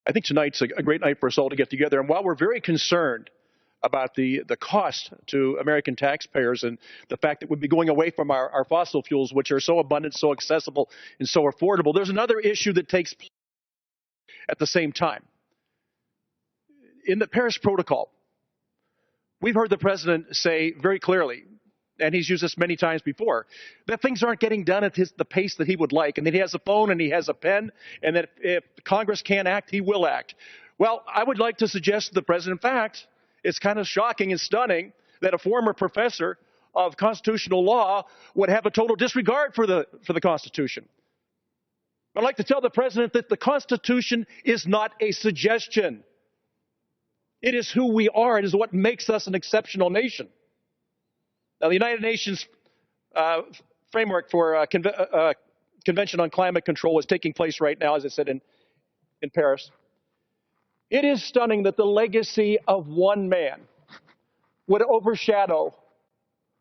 I think tonight's a great night for us all to get together. And while we're very concerned about the cost to American taxpayers and the fact that we'd be going away from our fossil fuels, which are so abundant, so accessible, and so affordable, there's another issue that takes place at the same time. In the Paris Protocol, we've heard the president say very clearly, and he's used this many times before, that things aren't getting done at the pace that he would like, and that he has a phone and he has a pen, and that if Congress can't act, he will act. Well, I would like to suggest to the president, in fact, it's kind of shocking and stunning that a former professor of constitutional law would have a total disregard for the Constitution. I'd like to tell the president that the Constitution is not a suggestion. It is who we are. It is what makes us an exceptional nation. Now, the United Nations framework for Convention on Climate Control is taking place right now, as I said, in Paris. It is stunning that the legacy of one man would overshadow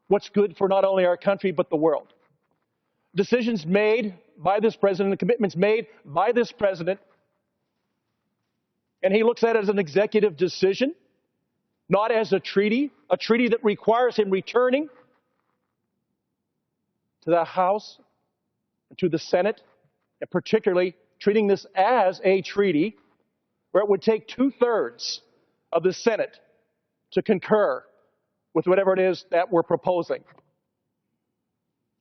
what's good for not only our country, but the world. Decisions made by this president, and commitments made by this president, and he looks at it as an executive decision, not as a treaty that requires him returning to the House and to the Senate, and particularly treating this as a treaty where it would take 2/3 of the Senate to concur with whatever it is that we're proposing.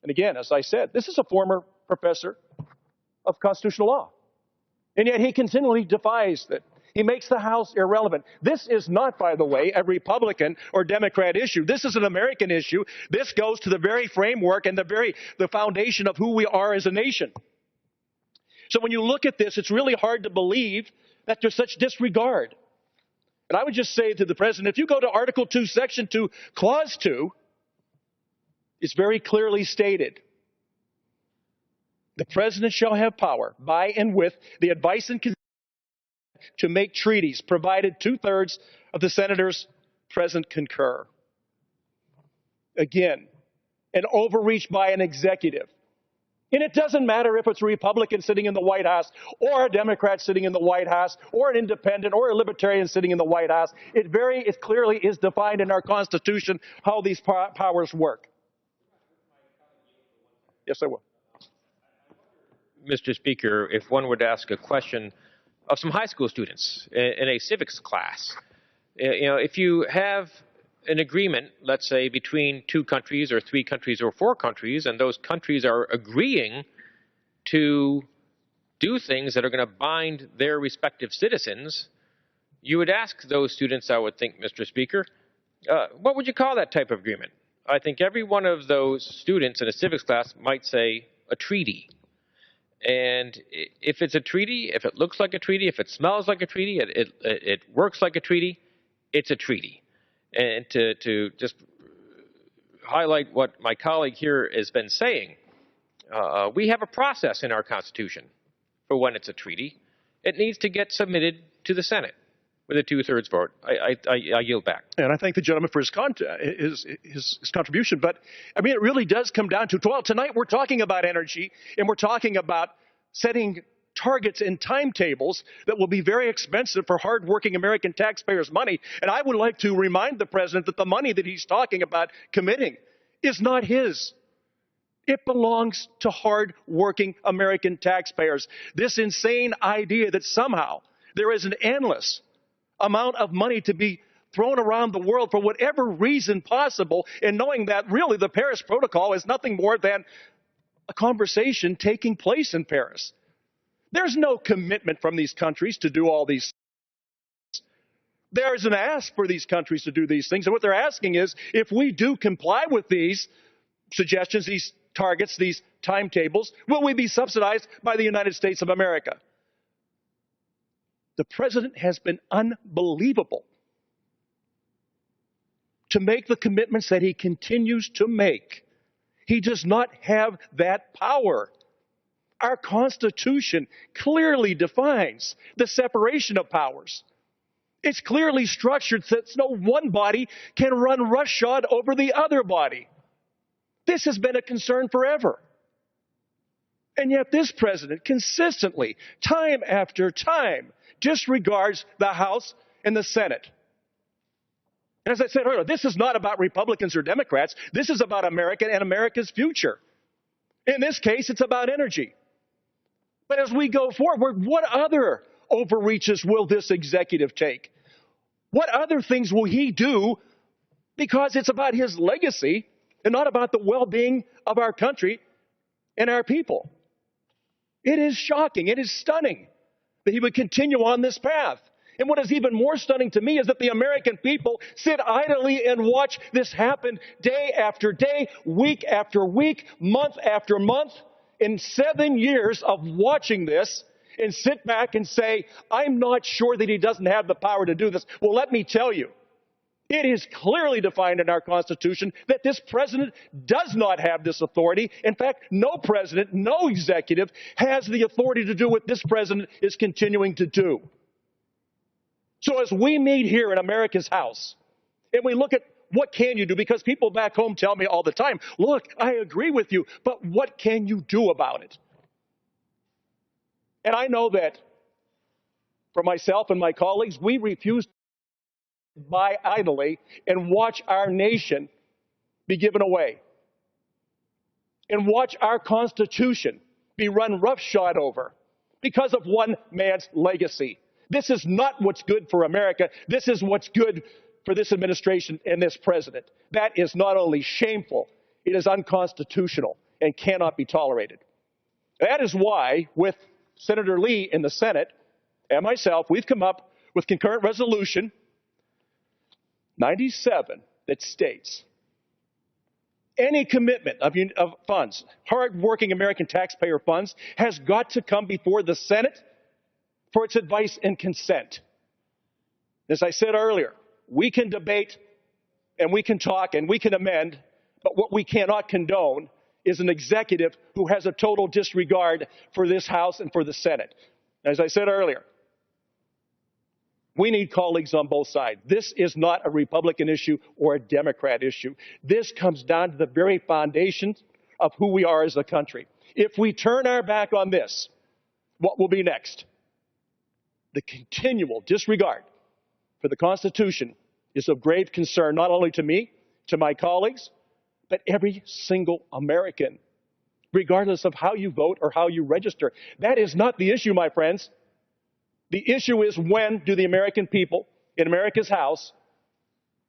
And again, as I said, this is a former professor of constitutional law. And yet he continually defies it. He makes the House irrelevant. This is not, by the way, a Republican or Democrat issue. This is an American issue. This goes to the very framework and the foundation of who we are as a nation. So when you look at this, it's really hard to believe that there's such disregard. And I would just say to the president, if you go to Article 2, Section 2, Clause 2, it's very clearly stated. The president shall have power by and with the advice and consent to make treaties, provided 2/3 of the senators present concur. Again, an overreach by an executive. And it doesn't matter if it's a Republican sitting in the White House or a Democrat sitting in the White House or an independent or a libertarian sitting in the White House. It clearly is defined in our Constitution how these powers work. Yes, I will. Mr. Speaker, if one were to ask a question of some high school students in a civics class, if you have an agreement, let's say, between 2 countries or 3 countries or 4 countries, and those countries are agreeing to do things that are going to bind their respective citizens, you would ask those students, I would think, Mr. Speaker, what would you call that type of agreement? I think every one of those students in a civics class might say a treaty. And if it's a treaty, if it looks like a treaty, if it smells like a treaty, it works like a treaty, it's a treaty. And to just highlight what my colleague here has been saying, we have a process in our Constitution for when it's a treaty. It needs to get submitted to the Senate with a 2/3 vote. I yield back. And I thank the gentleman for his contribution. But, I mean, it really does come down to, well, tonight we're talking about energy, and we're talking about setting targets and timetables that will be very expensive for hardworking American taxpayers' money. And I would like to remind the president that the money that he's talking about committing is not his. It belongs to hardworking American taxpayers. This insane idea that somehow there is an endless amount of money to be thrown around the world for whatever reason possible, and knowing that really the Paris Protocol is nothing more than a conversation taking place in Paris. There's no commitment from these countries to do all these things. There's an ask for these countries to do these things. And what they're asking is, if we do comply with these suggestions, these targets, these timetables, will we be subsidized by the United States of America? The president has been unbelievable to make the commitments that he continues to make. He does not have that power. Our Constitution clearly defines the separation of powers. It's clearly structured so that no one body can run roughshod over the other body. This has been a concern forever. And yet this president consistently, time after time, disregards the House and the Senate. And as I said earlier, this is not about Republicans or Democrats. This is about America and America's future. In this case, it's about energy. But as we go forward, what other overreaches will this executive take? What other things will he do? Because it's about his legacy and not about the well-being of our country and our people. It is shocking. It is stunning that he would continue on this path. And what is even more stunning to me is that the American people sit idly and watch this happen day after day, week after week, month after month. In 7 years of watching this, and sit back and say, I'm not sure that he doesn't have the power to do this. Well, let me tell you, it is clearly defined in our Constitution that this president does not have this authority. In fact, no president, no executive has the authority to do what this president is continuing to do. So as we meet here in America's House, and we look at what can you do, because people back home tell me all the time, look, I agree with you, but what can you do about it? And I know that for myself and my colleagues, we refuse to buy idly and watch our nation be given away, and watch our Constitution be run roughshod over because of one man's legacy. This is not what's good for America. This is what's good for this administration and this president. That is not only shameful, it is unconstitutional and cannot be tolerated. That is why, with Senator Lee in the Senate and myself, we've come up with concurrent resolution 97 that states any commitment of funds, hard-working American taxpayer funds, has got to come before the Senate for its advice and consent. As I said earlier, we can debate and we can talk and we can amend, but what we cannot condone is an executive who has a total disregard for this House and for the Senate. As I said earlier, we need colleagues on both sides. This is not a Republican issue or a Democrat issue. This comes down to the very foundations of who we are as a country. If we turn our back on this, what will be next? The continual disregard for the Constitution is of grave concern, not only to me, to my colleagues, but every single American, regardless of how you vote or how you register. That is not the issue, my friends. The issue is, when do the American people in America's House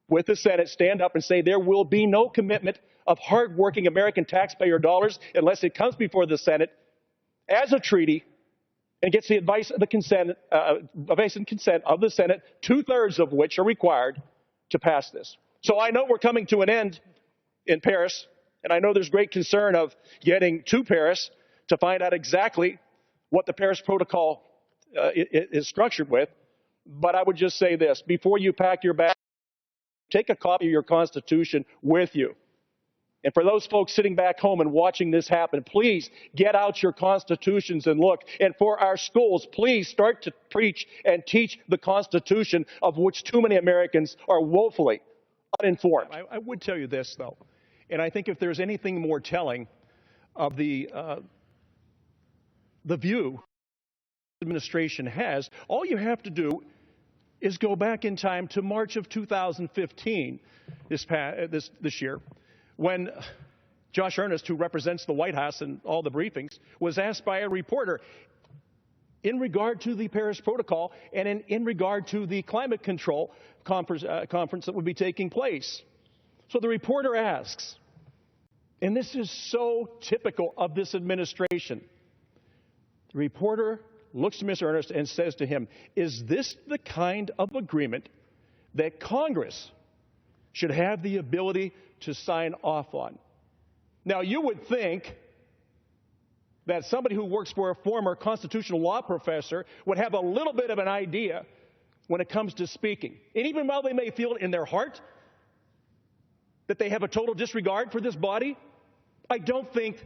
with the Senate stand up and say there will be no commitment of hardworking American taxpayer dollars unless it comes before the Senate as a treaty and gets the advice of the consent of the Senate, 2/3 of which are required to pass this. So I know we're coming to an end in Paris, and I know there's great concern of getting to Paris to find out exactly what the Paris Protocol is structured with. But I would just say this: before you pack your bag, take a copy of your Constitution with you. And for those folks sitting back home and watching this happen, please get out your Constitutions and look. And for our schools, please start to preach and teach the Constitution, of which too many Americans are woefully uninformed. I would tell you this, though, and I think if there's anything more telling of the view the administration has, all you have to do is go back in time to March of 2015, this year, when Josh Earnest, who represents the White House in all the briefings, was asked by a reporter in regard to the Paris Protocol and in regard to the climate control conference that would be taking place. So the reporter asks, and this is so typical of this administration, the reporter looks to Mr. Earnest and says to him, is this the kind of agreement that Congress should have the ability to sign off on? Now, you would think that somebody who works for a former constitutional law professor would have a little bit of an idea when it comes to speaking. And even while they may feel in their heart that they have a total disregard for this body, I don't think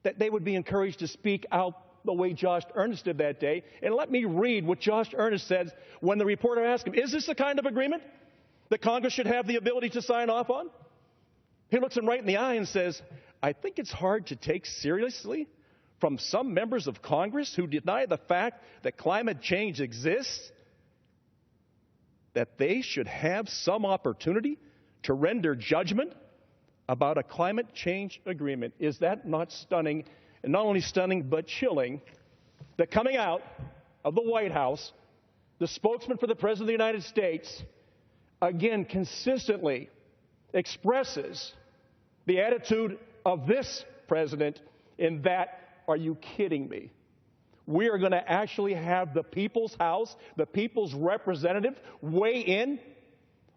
that they would be encouraged to speak out the way Josh Earnest did that day. And let me read what Josh Earnest said when the reporter asked him, is this the kind of agreement that Congress should have the ability to sign off on? He looks him right in the eye and says, I think it's hard to take seriously from some members of Congress who deny the fact that climate change exists, that they should have some opportunity to render judgment about a climate change agreement. Is that not stunning? And not only stunning, but chilling, that coming out of the White House, the spokesman for the President of the United States, again, consistently expresses the attitude of this president in that, are you kidding me? We are going to actually have the people's house, the people's representative, weigh in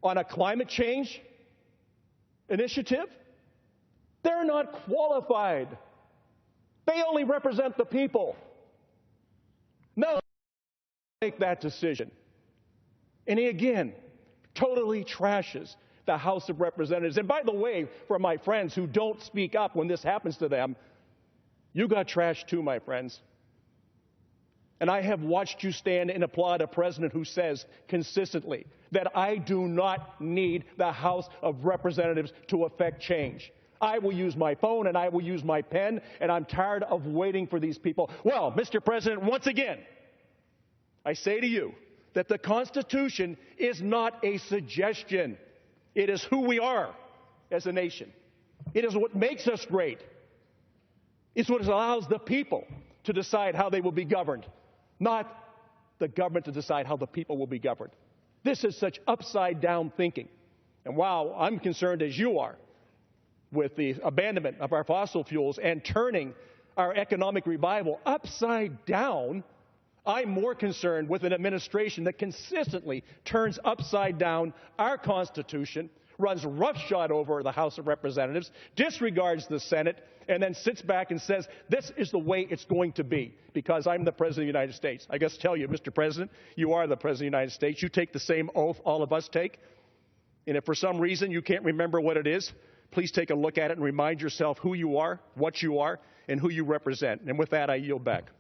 on a climate change initiative? They're not qualified. They only represent the people. No, make that decision. And he again totally trashes the House of Representatives. And by the way, for my friends who don't speak up when this happens to them, you got trashed too, my friends. And I have watched you stand and applaud a president who says consistently that I do not need the House of Representatives to effect change. I will use my phone and I will use my pen, and I'm tired of waiting for these people. Well, Mr. President, once again, I say to you that the Constitution is not a suggestion. It is who we are as a nation. It is what makes us great. It's what allows the people to decide how they will be governed, not the government to decide how the people will be governed. This is such upside-down thinking. And while I'm concerned, as you are, with the abandonment of our fossil fuels and turning our economic revival upside down, I'm more concerned with an administration that consistently turns upside down our Constitution, runs roughshod over the House of Representatives, disregards the Senate, and then sits back and says, this is the way it's going to be because I'm the President of the United States. I guess tell you, Mr. President, you are the President of the United States. You take the same oath all of us take. And if for some reason you can't remember what it is, please take a look at it and remind yourself who you are, what you are, and who you represent. And with that, I yield back.